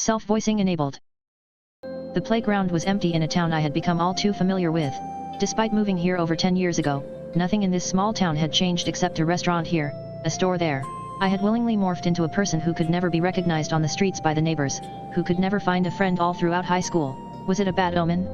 Self-voicing enabled. The playground was empty in a town I had become all too familiar with. Despite moving here over 10 years ago, nothing in this small town had changed except a restaurant here, a store there. I had willingly morphed into a person who could never be recognized on the streets by the neighbors, who could never find a friend all throughout high school. Was it a bad omen?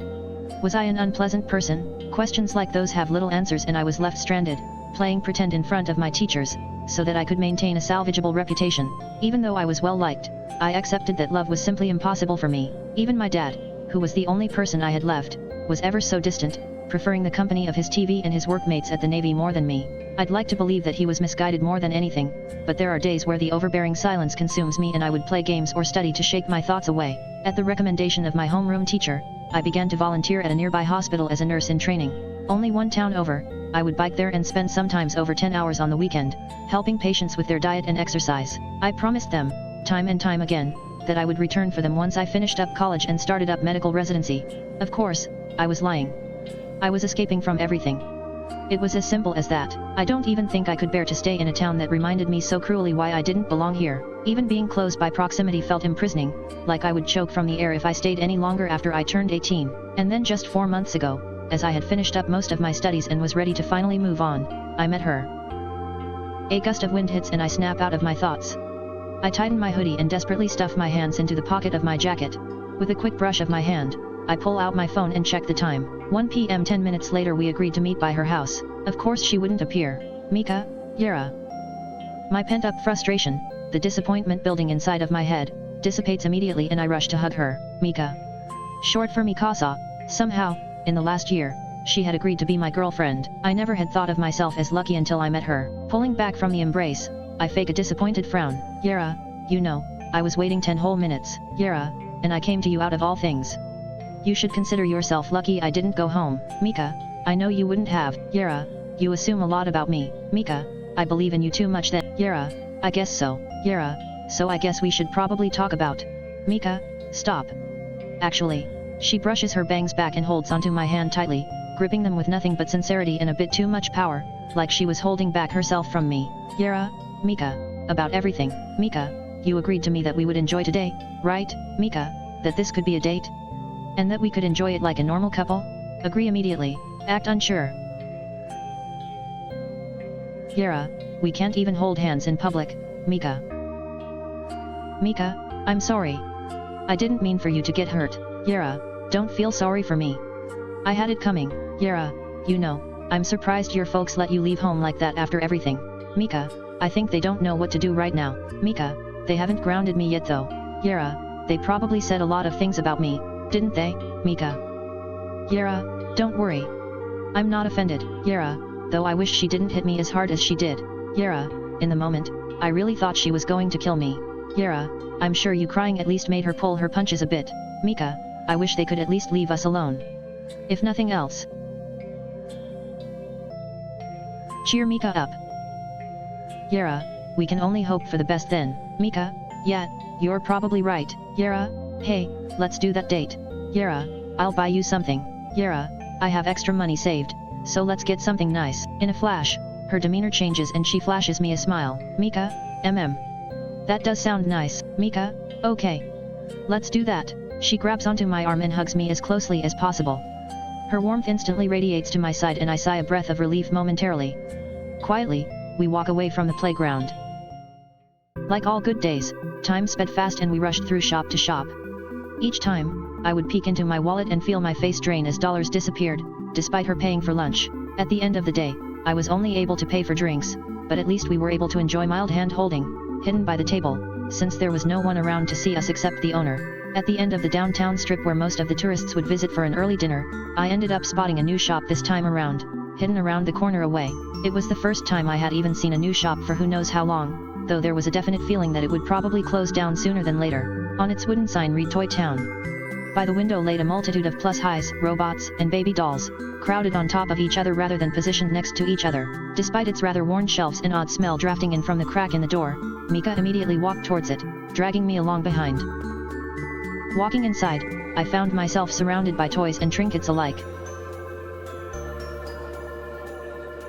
Was I an unpleasant person? Questions like those have little answers, and I was left stranded, playing pretend in front of my teachers, so that I could maintain a salvageable reputation. Even though I was well liked, I accepted that love was simply impossible for me. Even my dad, who was the only person I had left, was ever so distant, preferring the company of his TV and his workmates at the Navy more than me. I'd like to believe that he was misguided more than anything, but there are days where the overbearing silence consumes me and I would play games or study to shake my thoughts away. At the recommendation of my homeroom teacher, I began to volunteer at a nearby hospital as a nurse in training. Only one town over, I would bike there and spend sometimes over 10 hours on the weekend, helping patients with their diet and exercise. I promised them, time and time again, that I would return for them once I finished up college and started up medical residency. Of course, I was lying. I was escaping from everything. It was as simple as that. I don't even think I could bear to stay in a town that reminded me so cruelly why I didn't belong here. Even being close by proximity felt imprisoning, like I would choke from the air if I stayed any longer after I turned 18. And then just 4 months ago, as I had finished up most of my studies and was ready to finally move on, I met her. A gust of wind hits and I snap out of my thoughts. I tighten my hoodie and desperately stuff my hands into the pocket of my jacket. With a quick brush of my hand, I pull out my phone and check the time. 1 p.m. 10 minutes later we agreed to meet by her house. Of course she wouldn't appear. Mika, Yara. My pent-up frustration, the disappointment building inside of my head, dissipates immediately and I rush to hug her. Mika. Short for Mikasa. Somehow, in the last year, she had agreed to be my girlfriend. I never had thought of myself as lucky until I met her. Pulling back from the embrace, I fake a disappointed frown. Yara, you know, I was waiting 10 whole minutes. Yara, and I came to you out of all things. You should consider yourself lucky I didn't go home. Mika, I know you wouldn't have. Yara, you assume a lot about me. Mika, I believe in you too much that. Yara, I guess so. Yara, so I guess we should probably talk about. Mika, stop. Actually, she brushes her bangs back and holds onto my hand tightly, gripping them with nothing but sincerity and a bit too much power, like she was holding back herself from me. Yara, Mika, about everything. Mika, you agreed to me that we would enjoy today, right, Mika, that this could be a date? And that we could enjoy it like a normal couple? Agree immediately. Act unsure. Yara, we can't even hold hands in public, Mika. Mika, I'm sorry. I didn't mean for you to get hurt. Yara, don't feel sorry for me. I had it coming. Yara, you know, I'm surprised your folks let you leave home like that after everything. Mika, I think they don't know what to do right now. Mika, they haven't grounded me yet though. Yara, they probably said a lot of things about me, didn't they, Mika? Yara, don't worry. I'm not offended. Yara, though I wish she didn't hit me as hard as she did. Yara, in the moment, I really thought she was going to kill me. Yara, I'm sure you crying at least made her pull her punches a bit. Mika, I wish they could at least leave us alone. If nothing else. Cheer Mika up. Yara, we can only hope for the best then. Mika, yeah, you're probably right. Yara, hey, let's do that date. Yara, I'll buy you something. Yara, I have extra money saved, so let's get something nice. In a flash, her demeanor changes and she flashes me a smile. Mika, That does sound nice. Mika, okay. Let's do that. She grabs onto my arm and hugs me as closely as possible. Her warmth instantly radiates to my side and I sigh a breath of relief momentarily. Quietly, we walk away from the playground. Like all good days, time sped fast and we rushed through shop to shop. Each time, I would peek into my wallet and feel my face drain as dollars disappeared, despite her paying for lunch. At the end of the day, I was only able to pay for drinks, but at least we were able to enjoy mild hand-holding, hidden by the table, since there was no one around to see us except the owner. At the end of the downtown strip where most of the tourists would visit for an early dinner, I ended up spotting a new shop this time around, hidden around the corner away. It was the first time I had even seen a new shop for who knows how long, though there was a definite feeling that it would probably close down sooner than later. On its wooden sign read Toy Town. By the window laid a multitude of plus-size robots and baby dolls, crowded on top of each other rather than positioned next to each other. Despite its rather worn shelves and odd smell drafting in from the crack in the door, Mika immediately walked towards it, dragging me along behind. Walking inside, I found myself surrounded by toys and trinkets alike.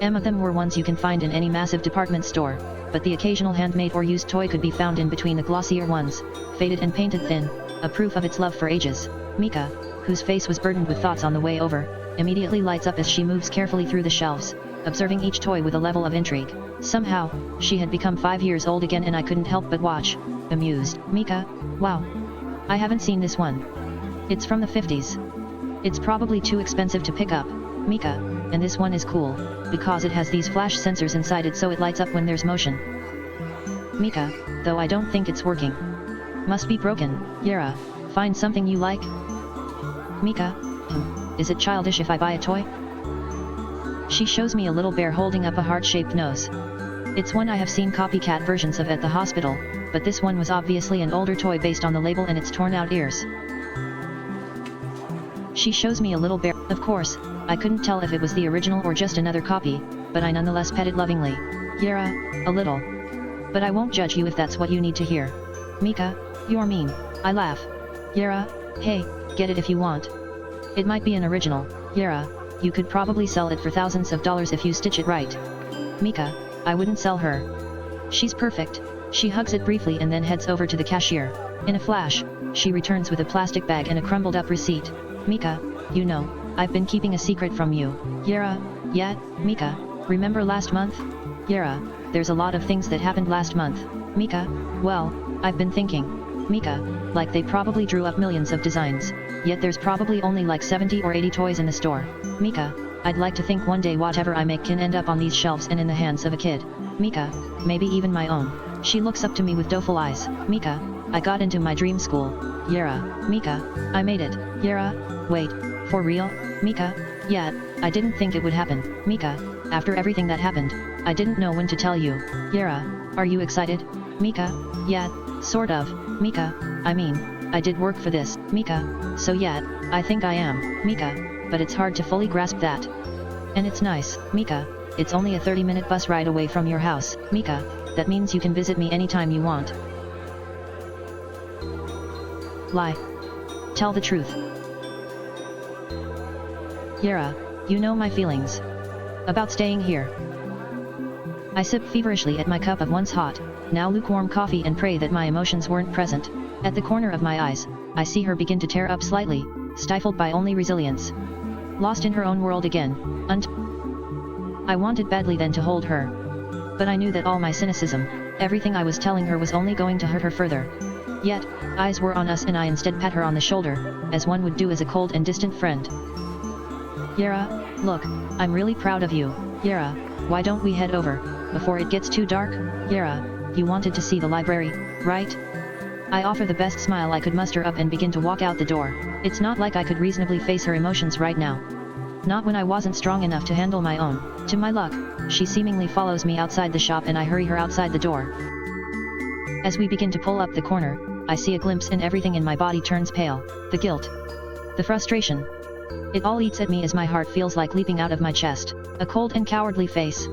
Some of them were ones you can find in any massive department store, but the occasional handmade or used toy could be found in between the glossier ones, faded and painted thin, a proof of its love for ages. Mika, whose face was burdened with thoughts on the way over, immediately lights up as she moves carefully through the shelves, observing each toy with a level of intrigue. Somehow, she had become 5 years old again and I couldn't help but watch, amused. Mika, wow. I haven't seen this one. It's from the 50s. It's probably too expensive to pick up, Mika, and this one is cool, because it has these flash sensors inside it so it lights up when there's motion. Mika, though I don't think it's working. Must be broken. Yera, find something you like? Mika, is it childish if I buy a toy? She shows me a little bear holding up a heart-shaped nose. It's one I have seen copycat versions of at the hospital, but this one was obviously an older toy based on the label and its torn-out ears. She shows me a little bear. Of course, I couldn't tell if it was the original or just another copy, but I nonetheless pet it lovingly. Yera, a little. But I won't judge you if that's what you need to hear. Mika, you're mean. I laugh. Yera, hey, get it if you want. It might be an original. Yera, you could probably sell it for thousands of dollars if you stitch it right. Mika, I wouldn't sell her. She's perfect. She hugs it briefly and then heads over to the cashier. In a flash, she returns with a plastic bag and a crumbled up receipt. Mika, you know, I've been keeping a secret from you. Yera, yeah, Mika, remember last month? Yera, there's a lot of things that happened last month. Mika, well, I've been thinking. Mika, like they probably drew up millions of designs, yet there's probably only like 70 or 80 toys in the store. Mika, I'd like to think one day whatever I make can end up on these shelves and in the hands of a kid. Mika, maybe even my own. She looks up to me with doleful eyes. Mika, I got into my dream school. Yera, Mika, I made it. Yera, wait, for real? Mika, yeah, I didn't think it would happen. Mika, after everything that happened, I didn't know when to tell you. Yera, are you excited? Mika, yeah, sort of. Mika, I mean, I did work for this. Mika, so yeah, I think I am. Mika, but it's hard to fully grasp that. And it's nice. Mika, it's only a 30-minute bus ride away from your house. Mika, that means you can visit me anytime you want. Lie. Tell the truth. Yera, you know my feelings. About staying here. I sip feverishly at my cup of once hot, now lukewarm coffee and pray that my emotions weren't present. At the corner of my eyes, I see her begin to tear up slightly, stifled by only resilience. Lost in her own world again, I wanted badly then to hold her. But I knew that all my cynicism, everything I was telling her was only going to hurt her further. Yet, eyes were on us and I instead pat her on the shoulder, as one would do as a cold and distant friend. Yera, look, I'm really proud of you. Yera, why don't we head over, before it gets too dark? Yera, you wanted to see the library, right? I offer the best smile I could muster up and begin to walk out the door. It's not like I could reasonably face her emotions right now. Not when I wasn't strong enough to handle my own. To my luck, she seemingly follows me outside the shop and I hurry her outside the door. As we begin to pull up the corner, I see a glimpse and everything in my body turns pale. The guilt. The frustration. It all eats at me as my heart feels like leaping out of my chest. A cold and cowardly face.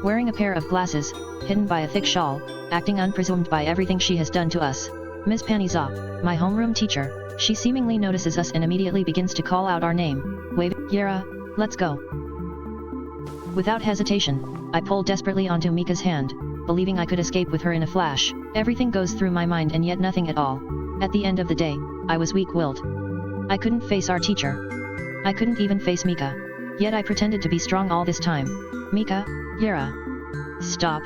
Wearing a pair of glasses, hidden by a thick shawl, acting unpresumed by everything she has done to us. Ms. Paniza, my homeroom teacher. She seemingly notices us and immediately begins to call out our name. Wave, Yera, let's go. Without hesitation, I pull desperately onto Mika's hand, believing I could escape with her in a flash. Everything goes through my mind and yet nothing at all. At the end of the day, I was weak-willed. I couldn't face our teacher. I couldn't even face Mika. Yet I pretended to be strong all this time. Mika, Yera. Stop.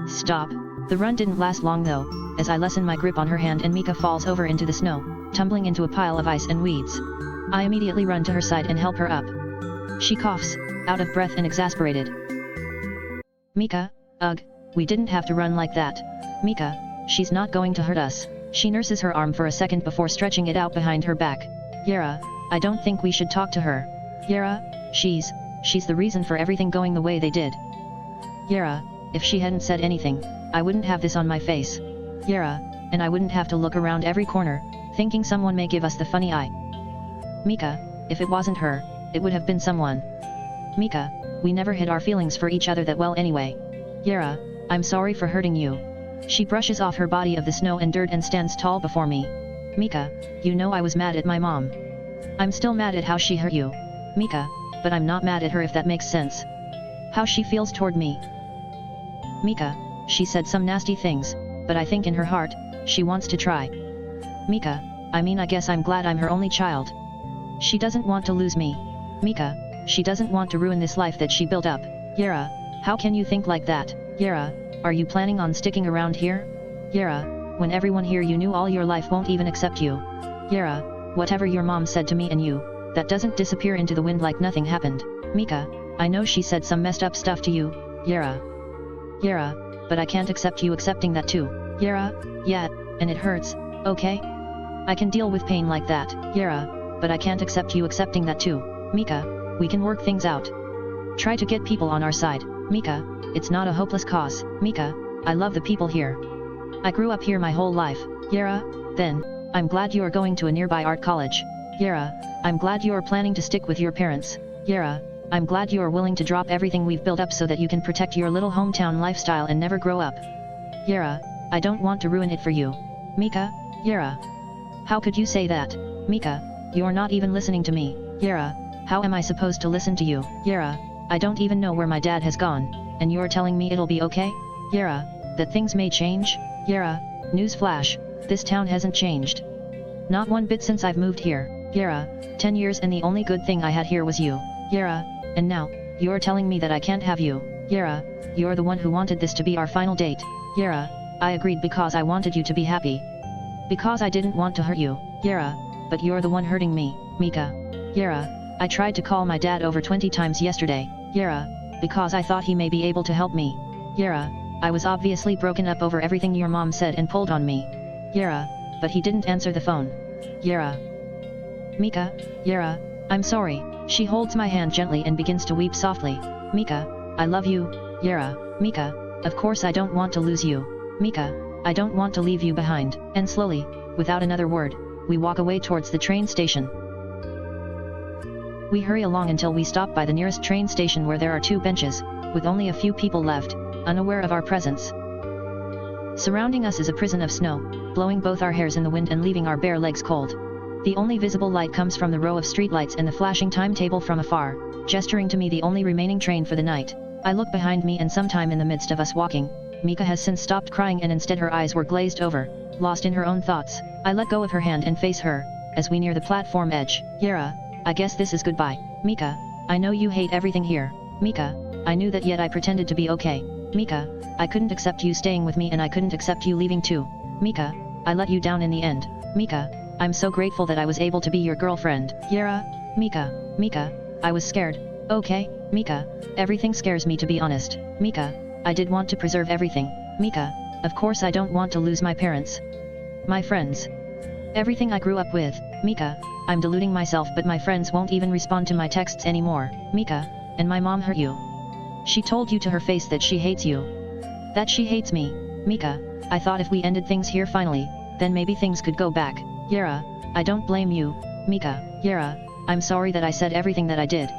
Stop. The run didn't last long though, as I lessen my grip on her hand and Mika falls over into the snow, tumbling into a pile of ice and weeds. I immediately run to her side and help her up. She coughs, out of breath and exasperated. Mika, ugh, we didn't have to run like that. Mika, she's not going to hurt us. She nurses her arm for a second before stretching it out behind her back. Yera, I don't think we should talk to her. Yera, she's the reason for everything going the way they did. Yera, if she hadn't said anything, I wouldn't have this on my face. Yera, and I wouldn't have to look around every corner, thinking someone may give us the funny eye. Mika, if it wasn't her, it would have been someone. Mika, we never hid our feelings for each other that well anyway. Yera, I'm sorry for hurting you. She brushes off her body of the snow and dirt and stands tall before me. Mika, you know I was mad at my mom. I'm still mad at how she hurt you. Mika, but I'm not mad at her if that makes sense. How she feels toward me. Mika, she said some nasty things, but I think in her heart, she wants to try. Mika, I mean, I guess I'm glad I'm her only child. She doesn't want to lose me. Mika, she doesn't want to ruin this life that she built up. Yera, how can you think like that? Yera, are you planning on sticking around here? Yera, when everyone here you knew all your life won't even accept you. Yera, whatever your mom said to me and you, that doesn't disappear into the wind like nothing happened. Mika, I know she said some messed up stuff to you, Yera. Yera, but I can't accept you accepting that too. Yera, yeah, and it hurts, okay? I can deal with pain like that, Yera, but I can't accept you accepting that too. Mika, we can work things out. Try to get people on our side. Mika, it's not a hopeless cause. Mika, I love the people here. I grew up here my whole life. Yera, then, I'm glad you are going to a nearby art college. Yera, I'm glad you are planning to stick with your parents. Yera, I'm glad you are willing to drop everything we've built up so that you can protect your little hometown lifestyle and never grow up. Yera, I don't want to ruin it for you. Mika, Yera. How could you say that? Mika, you're not even listening to me. Yera, how am I supposed to listen to you? Yera, I don't even know where my dad has gone, and you're telling me it'll be okay? Yera, that things may change? Yera, newsflash, this town hasn't changed. Not one bit since I've moved here. Yera, 10 years and the only good thing I had here was you. Yera, and now, you're telling me that I can't have you. Yera, you're the one who wanted this to be our final date. Yera, I agreed because I wanted you to be happy. Because I didn't want to hurt you. Yera, but you're the one hurting me, Mika. Yera, I tried to call my dad over 20 times yesterday. Yera, because I thought he may be able to help me. Yera, I was obviously broken up over everything your mom said and pulled on me. Yera, but he didn't answer the phone. Yera. Mika, Yera, I'm sorry. She holds my hand gently and begins to weep softly. Mika, I love you, Yera. Mika, of course I don't want to lose you. Mika, I don't want to leave you behind. And slowly, without another word, we walk away towards the train station. We hurry along until we stop by the nearest train station where there are 2 benches, with only a few people left, unaware of our presence. Surrounding us is a prison of snow, blowing both our hairs in the wind and leaving our bare legs cold. The only visible light comes from the row of streetlights and the flashing timetable from afar, gesturing to me the only remaining train for the night. I look behind me and sometime in the midst of us walking, Mika has since stopped crying and instead her eyes were glazed over, lost in her own thoughts. I let go of her hand and face her, as we near the platform edge. Yera, I guess this is goodbye. Mika, I know you hate everything here. Mika, I knew that yet I pretended to be okay. Mika, I couldn't accept you staying with me and I couldn't accept you leaving too. Mika, I let you down in the end. Mika, I'm so grateful that I was able to be your girlfriend. Yera, Mika, I was scared. Okay, Mika, everything scares me to be honest. Mika, I did want to preserve everything. Mika, of course I don't want to lose my parents. My friends. Everything I grew up with. Mika, I'm deluding myself but my friends won't even respond to my texts anymore. Mika, and my mom hurt you. She told you to her face that she hates you. That she hates me. Mika, I thought if we ended things here finally, then maybe things could go back. Yera, I don't blame you. Mika, Yera, I'm sorry that I said everything that I did.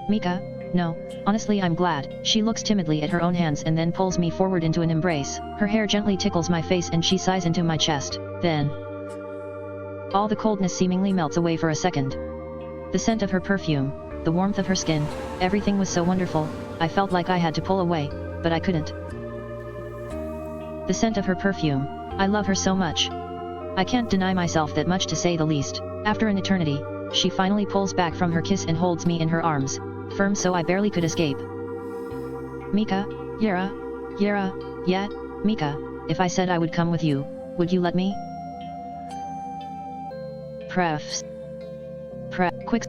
Mika, no, honestly I'm glad. She looks timidly at her own hands and then pulls me forward into an embrace. Her hair gently tickles my face and she sighs into my chest. Then, all the coldness seemingly melts away for a second. The scent of her perfume, the warmth of her skin, everything was so wonderful, I felt like I had to pull away, but I couldn't. The scent of her perfume, I love her so much. I can't deny myself that much to say the least. After an eternity, she finally pulls back from her kiss and holds me in her arms, firm so I barely could escape. Mika, Yera, yeah, Mika, if I said I would come with you, would you let me? Quick.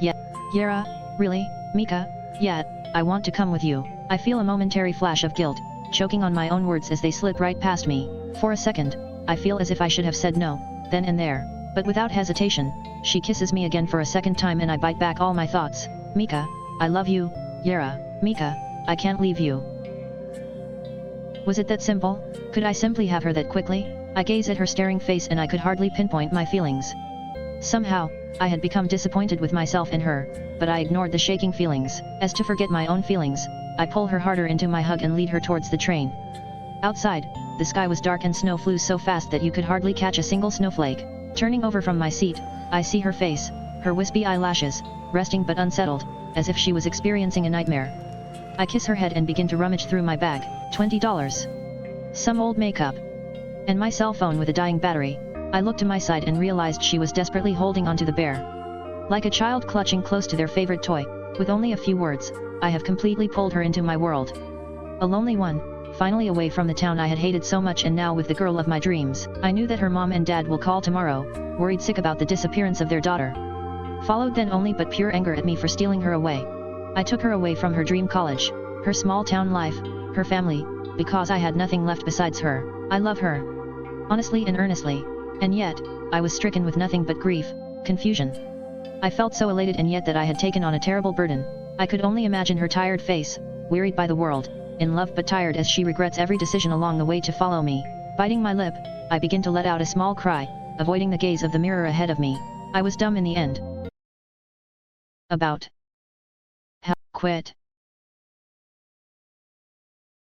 Yeah, Yera, really, Mika, yeah, I want to come with you. I feel a momentary flash of guilt, choking on my own words as they slip right past me. For a second, I feel as if I should have said no, then and there, but without hesitation, she kisses me again for a second time and I bite back all my thoughts. Mika, I love you, Yera. Mika, I can't leave you. Was it that simple? Could I simply have her that quickly? I gaze at her staring face and I could hardly pinpoint my feelings. Somehow, I had become disappointed with myself and her, but I ignored the shaking feelings. As to forget my own feelings, I pull her harder into my hug and lead her towards the train. Outside, the sky was dark and snow flew so fast that you could hardly catch a single snowflake. Turning over from my seat, I see her face, her wispy eyelashes, resting but unsettled, as if she was experiencing a nightmare. I kiss her head and begin to rummage through my bag. $20. Some old makeup. And my cell phone with a dying battery. I looked to my side and realized she was desperately holding onto the bear. Like a child clutching close to their favorite toy, with only a few words, I have completely pulled her into my world. A lonely one, finally away from the town I had hated so much and now with the girl of my dreams. I knew that her mom and dad will call tomorrow, worried sick about the disappearance of their daughter. Followed then only but pure anger at me for stealing her away. I took her away from her dream college, her small town life, her family, because I had nothing left besides her. I love her. Honestly and earnestly. And yet, I was stricken with nothing but grief, confusion. I felt so elated and yet that I had taken on a terrible burden. I could only imagine her tired face, wearied by the world, in love but tired as she regrets every decision along the way to follow me. Biting my lip, I begin to let out a small cry, avoiding the gaze of the mirror ahead of me. I was dumb in the end. About. How quit.